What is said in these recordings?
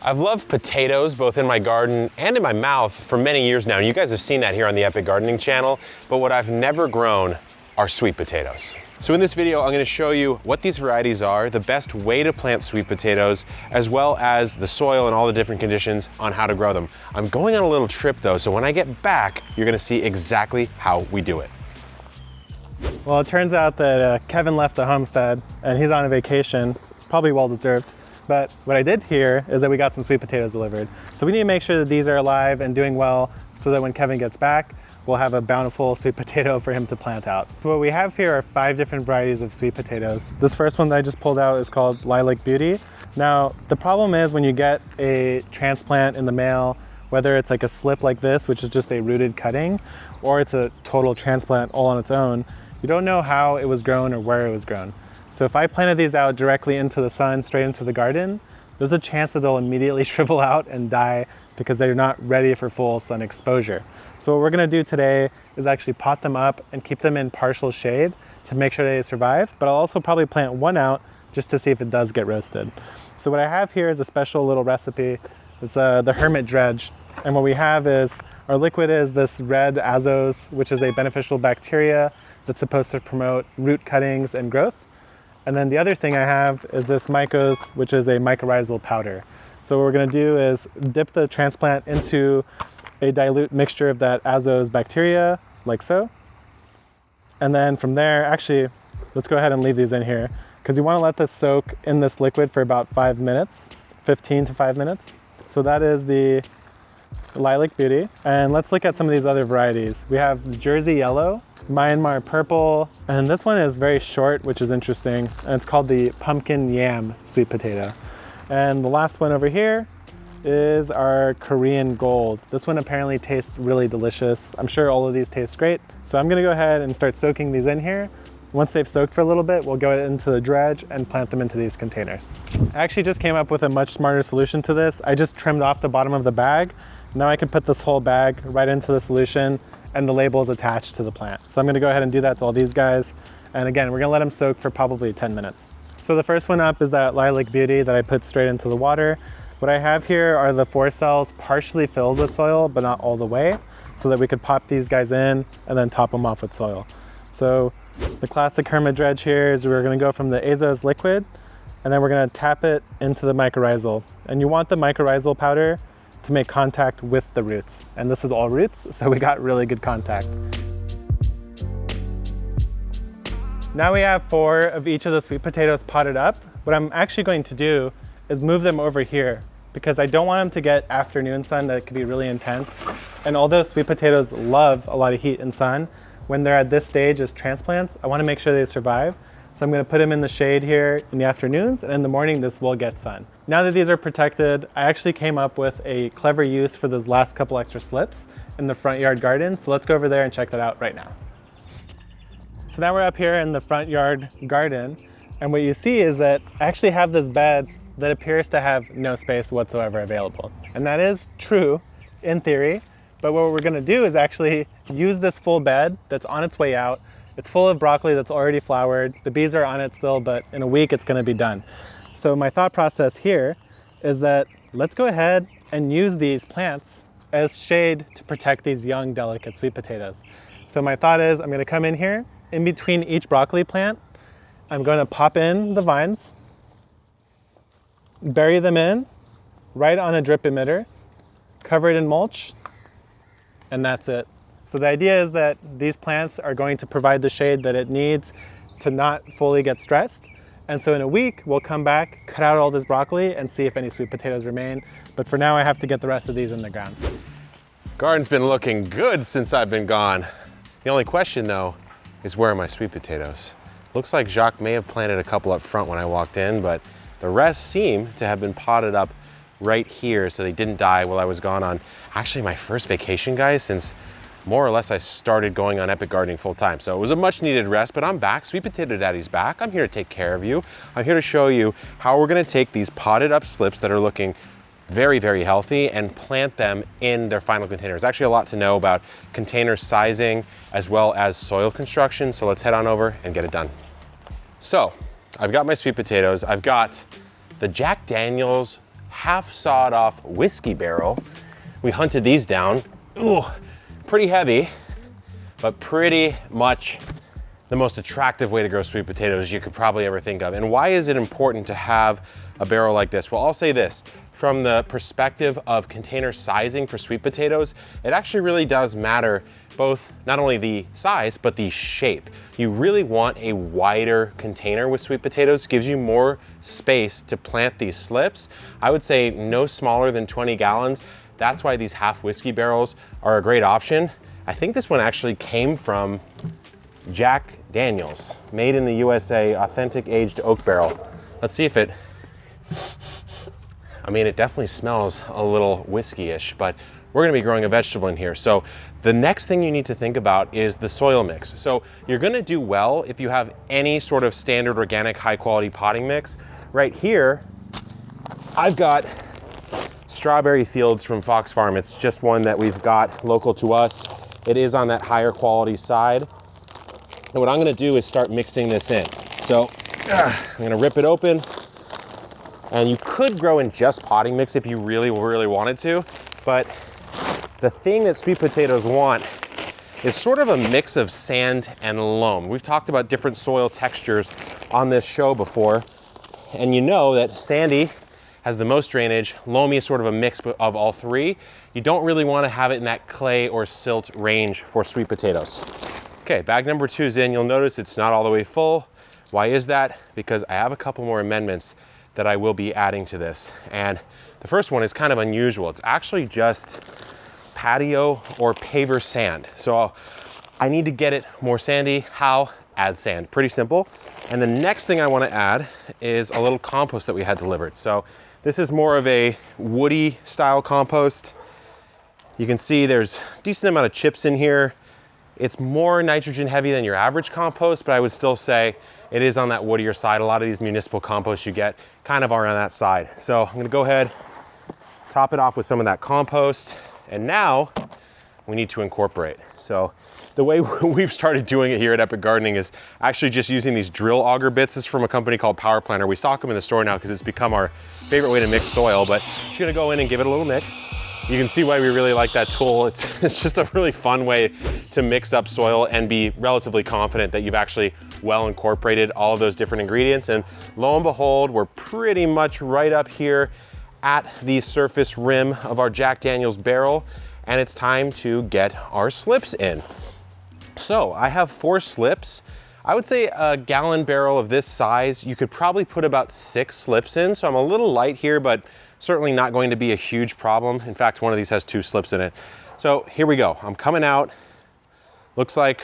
I've loved potatoes both in my garden and in my mouth for many years now. And you guys have seen that here on the Epic Gardening channel, but what I've never grown are sweet potatoes. So in this video, I'm gonna show you what these varieties are, the best way to plant sweet potatoes, as well as the soil and all the different conditions on how to grow them. I'm going on a little trip though, so when I get back, you're gonna see exactly how we do it. Well, it turns out that Kevin left the homestead and he's on a vacation, probably well-deserved. But what I did hear is that we got some sweet potatoes delivered. So we need to make sure that these are alive and doing well so that when Kevin gets back, we'll have a bountiful sweet potato for him to plant out. So what we have here are 5 different varieties of sweet potatoes. This first one that I just pulled out is called Lilac Beauty. Now, the problem is when you get a transplant in the mail, whether it's like a slip like this, which is just a rooted cutting, or it's a total transplant all on its own, you don't know how it was grown or where it was grown. So if I planted these out directly into the sun, straight into the garden, there's a chance that they'll immediately shrivel out and die because they're not ready for full sun exposure. So what we're gonna do today is actually pot them up and keep them in partial shade to make sure they survive, but I'll also probably plant one out just to see if it does get roasted. So what I have here is a special little recipe. It's the Hermit Dredge. And what we have is, our liquid is this red azose, which is a beneficial bacteria that's supposed to promote root cuttings and growth. And then the other thing I have is this mycose, which is a mycorrhizal powder. So what we're gonna do is dip the transplant into a dilute mixture of that azose bacteria, like so. And then from there, actually, let's go ahead and leave these in here because you wanna let this soak in this liquid for about 5 minutes, 15 to 5 minutes. So that is the Lilac Beauty. And let's look at some of these other varieties. We have Jersey Yellow, Myanmar Purple, and this one is very short, which is interesting, and it's called the Pumpkin Yam Sweet Potato. And the last one over here is our Korean Gold. This one apparently tastes really delicious. I'm sure all of these taste great. So I'm gonna go ahead and start soaking these in here. Once they've soaked for a little bit, we'll go into the dredge and plant them into these containers. I actually just came up with a much smarter solution to this. I just trimmed off the bottom of the bag. Now I can put this whole bag right into the solution and the label is attached to the plant. So I'm gonna go ahead and do that to all these guys. And again, we're gonna let them soak for probably 10 minutes. So the first one up is that Lilac Beauty that I put straight into the water. What I have here are the 4 cells partially filled with soil, but not all the way, so that we could pop these guys in and then top them off with soil. So the classic Hermit Dredge here is we're gonna go from the azose liquid, and then we're gonna tap it into the mycorrhizal. And you want the mycorrhizal powder to make contact with the roots. And this is all roots, so we got really good contact. Now we have 4 of each of the sweet potatoes potted up. What I'm actually going to do is move them over here because I don't want them to get afternoon sun that could be really intense. And although sweet potatoes love a lot of heat and sun, when they're at this stage as transplants, I wanna make sure they survive. So I'm gonna put them in the shade here in the afternoons, and in the morning this will get sun. Now that these are protected, I actually came up with a clever use for those last couple extra slips in the front yard garden. So let's go over there and check that out right now. So now we're up here in the front yard garden, and what you see is that I actually have this bed that appears to have no space whatsoever available. And that is true in theory, but what we're gonna do is actually use this full bed that's on its way out. It's full of broccoli that's already flowered. The bees are on it still, but in a week it's gonna be done. So my thought process here is that let's go ahead and use these plants as shade to protect these young, delicate sweet potatoes. So my thought is I'm gonna come in here, in between each broccoli plant, I'm gonna pop in the vines, bury them in, right on a drip emitter, cover it in mulch, and that's it. So the idea is that these plants are going to provide the shade that it needs to not fully get stressed. And so in a week, we'll come back, cut out all this broccoli and see if any sweet potatoes remain. But for now, I have to get the rest of these in the ground. Garden's been looking good since I've been gone. The only question though, is where are my sweet potatoes? Looks like Jacques may have planted a couple up front when I walked in, but the rest seem to have been potted up right here so they didn't die while I was gone on actually my first vacation, guys, since more or less I started going on Epic Gardening full time. So it was a much needed rest, but I'm back. Sweet Potato Daddy's back. I'm here to take care of you. I'm here to show you how we're gonna take these potted up slips that are looking very, very healthy and plant them in their final containers. There's actually a lot to know about container sizing as well as soil construction. So let's head on over and get it done. So I've got my sweet potatoes. I've got the Jack Daniel's half sawed off whiskey barrel. We hunted these down. Ooh, pretty heavy, but pretty much the most attractive way to grow sweet potatoes you could probably ever think of. And why is it important to have a barrel like this? Well, I'll say this, from the perspective of container sizing for sweet potatoes, it actually really does matter both not only the size, but the shape. You really want a wider container with sweet potatoes, gives you more space to plant these slips. I would say no smaller than 20 gallons. That's why these half whiskey barrels are a great option. I think this one actually came from Jack Daniels, made in the USA, authentic aged oak barrel. Let's see if it, I mean, it definitely smells a little whiskey-ish, but we're gonna be growing a vegetable in here. So the next thing you need to think about is the soil mix. So you're gonna do well if you have any sort of standard organic high quality potting mix. Right here, I've got strawberry fields from Fox Farm. It's just one that we've got local to us. It is on that higher quality side. And what I'm gonna do is start mixing this in. So I'm gonna rip it open, and you could grow in just potting mix if you really wanted to, but the thing that sweet potatoes want is sort of a mix of sand and loam. We've talked about different soil textures on this show before, and you know that sandy has the most drainage, loamy is sort of a mix of all three. You don't really wanna have it in that clay or silt range for sweet potatoes. Okay, bag number 2 is in. You'll notice it's not all the way full. Why is that? Because I have a couple more amendments that I will be adding to this. And the first one is kind of unusual. It's actually just patio or paver sand. So I need to get it more sandy. How? Add sand, pretty simple. And the next thing I wanna add is a little compost that we had delivered. So this is more of a woody style compost. You can see there's a decent amount of chips in here. It's more nitrogen heavy than your average compost, but I would still say it is on that woodier side. A lot of these municipal composts you get kind of are on that side. So I'm gonna go ahead, top it off with some of that compost, and now we need to incorporate. So the way we've started doing it here at Epic Gardening is actually just using these drill auger bits. This is from a company called Power Planter. We stock them in the store now because it's become our favorite way to mix soil, but just gonna go in and give it a little mix. You can see why we really like that tool. It's just a really fun way to mix up soil and be relatively confident that you've actually well incorporated all of those different ingredients. And lo and behold, we're pretty much right up here at the surface rim of our Jack Daniels barrel, and it's time to get our slips in. So I have 4 slips. I would say a gallon barrel of this size, you could probably put about 6 slips in. So I'm a little light here, but certainly not going to be a huge problem. In fact, one of these has 2 slips in it. So here we go. I'm coming out. Looks like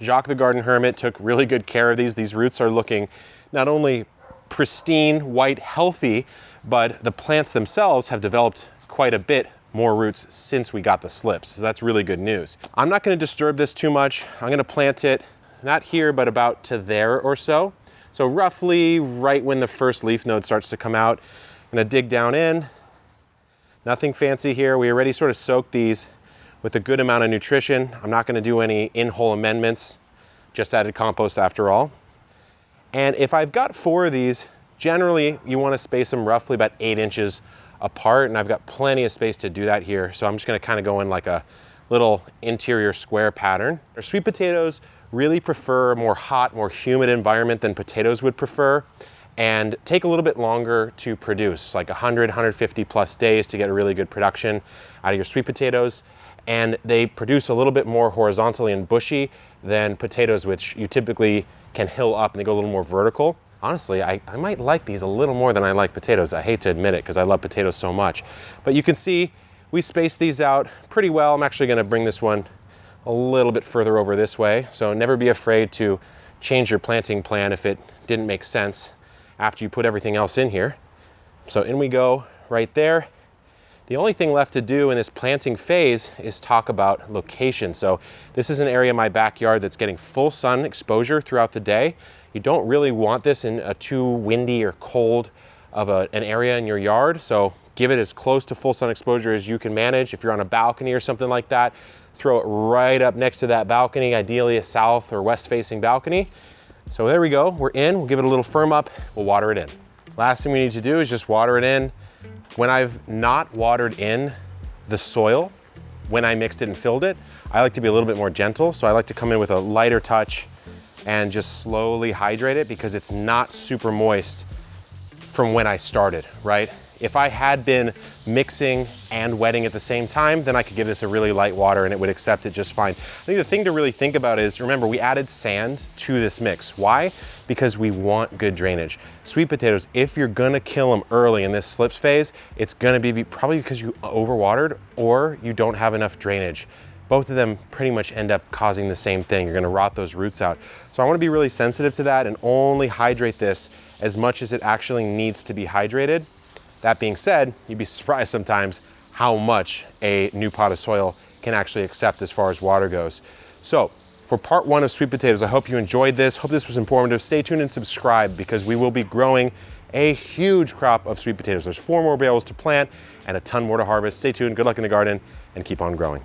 Jacques the Garden Hermit took really good care of these. These roots are looking not only pristine, white, healthy, but the plants themselves have developed quite a bit more roots since we got the slips. So that's really good news. I'm not gonna disturb this too much. I'm gonna plant it, not here, but about to there or so. So roughly right when the first leaf node starts to come out. I'm gonna dig down in. Nothing fancy here. We already sort of soaked these with a good amount of nutrition. I'm not gonna do any in-hole amendments, just added compost after all. And if I've got 4 of these, generally you wanna space them roughly about 8 inches apart, and I've got plenty of space to do that here. So I'm just gonna kind of go in like a little interior square pattern. Our sweet potatoes really prefer a more hot, more humid environment than potatoes would prefer, and take a little bit longer to produce, like 100, 150 plus days to get a really good production out of your sweet potatoes. And they produce a little bit more horizontally and bushy than potatoes, which you typically can hill up and they go a little more vertical. Honestly, I might like these a little more than I like potatoes. I hate to admit it because I love potatoes so much. But you can see we spaced these out pretty well. I'm actually gonna bring this one a little bit further over this way. So never be afraid to change your planting plan if it didn't make sense after you put everything else in here. So in we go right there. The only thing left to do in this planting phase is talk about location. So this is an area in my backyard that's getting full sun exposure throughout the day. You don't really want this in a too windy or cold of an area in your yard. So give it as close to full sun exposure as you can manage. If you're on a balcony or something like that, throw it right up next to that balcony, ideally a south or west facing balcony. So there we go, we're in. We'll give it a little firm up, we'll water it in. Last thing we need to do is just water it in. When I've not watered in the soil, when I mixed it and filled it, I like to be a little bit more gentle. So I like to come in with a lighter touch and just slowly hydrate it because it's not super moist from when I started, right? If I had been mixing and wetting at the same time, then I could give this a really light water and it would accept it just fine. I think the thing to really think about is, remember, we added sand to this mix. Why? Because we want good drainage. Sweet potatoes, if you're gonna kill them early in this slips phase, it's gonna be probably because you overwatered or you don't have enough drainage. Both of them pretty much end up causing the same thing. You're gonna rot those roots out. So I wanna be really sensitive to that and only hydrate this as much as it actually needs to be hydrated. That being said, you'd be surprised sometimes how much a new pot of soil can actually accept as far as water goes. So for part 1 of sweet potatoes, I hope you enjoyed this. Hope this was informative. Stay tuned and subscribe because we will be growing a huge crop of sweet potatoes. There's 4 more bales to plant and a ton more to harvest. Stay tuned, good luck in the garden, and keep on growing.